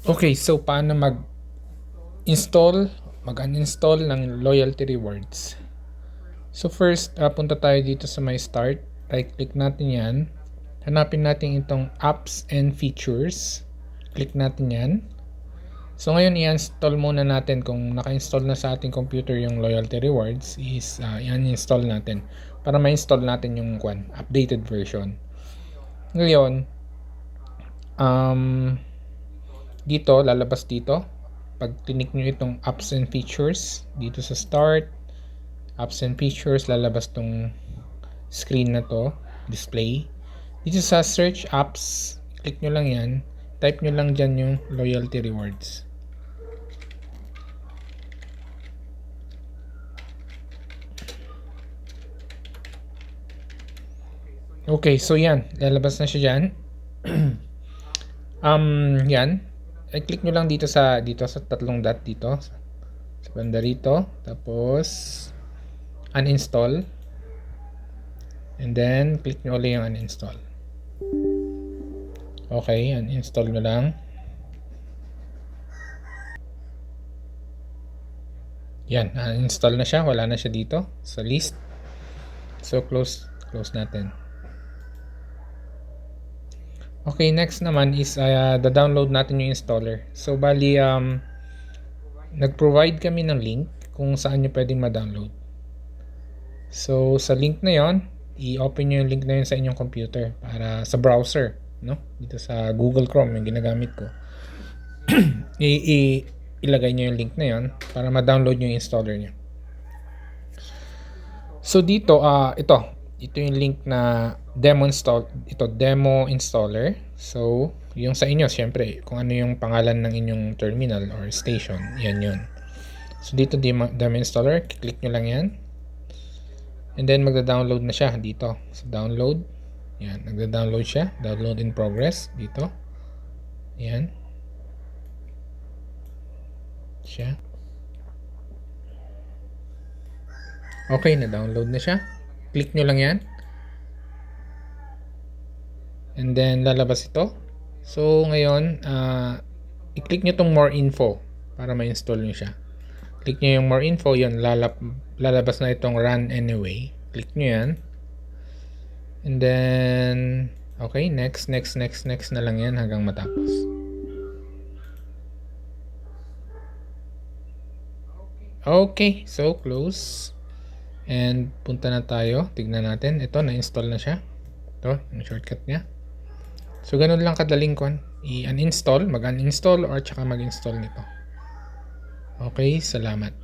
Okay, so paano mag-uninstall ng loyalty rewards? So first, punta tayo dito sa My Start. Right-click natin yan. Hanapin natin itong Apps and Features. Click natin yan. So ngayon, i-install muna natin. Kung naka-install na sa ating computer yung loyalty rewards, is i-uninstall natin para ma-install natin yung updated version. Ngayon, dito, lalabas dito. Pag tinik nyo itong Apps and Features, dito sa Start, Apps and Features, lalabas tong screen na to, display. Dito sa Search Apps, click nyo lang yan. Type nyo lang dyan yung loyalty rewards. Okay, so yan. Lalabas na siya dyan. Yan. I-click nyo lang dito sa tatlong dot dito. Sa banda rito. Tapos, uninstall. And then, click nyo ulit yung uninstall. Okay, uninstall nyo lang. Yan, uninstall na siya. Wala na siya dito sa list. So, close natin. Okay, next naman is da-download natin yung installer. So, bali, nag-provide kami ng link kung saan nyo pwedeng ma-download. So, sa link na yon, i-open nyo yung link na yun sa inyong computer para sa browser, no? Dito sa Google Chrome yung ginagamit ko. Ilagay nyo yung link na yon para ma-download yung installer nyo. So, dito, ito yung link na demo installer. So, yung sa inyo, syempre, kung ano yung pangalan ng inyong terminal or station, yan yun. So, dito demo installer, click nyo lang yan. And then, magda-download na siya dito. So, download. Yan, nagda-download siya. Download in progress dito. Yan. Siya. Okay, na-download na siya. Click nyo lang yan. And then, lalabas ito. So, ngayon, i-click nyo itong more info para ma-install nyo siya. Click nyo yung more info, yun, lalabas na itong run anyway. Click nyo yan. And then, okay, next na lang yan hanggang matapos. Okay, so close. And punta na tayo, tignan natin. Ito, na-install na siya. Ito, yung shortcut niya. So, ganun lang kadaling i-uninstall, mag-uninstall or tsaka mag-install nito. Okay, salamat.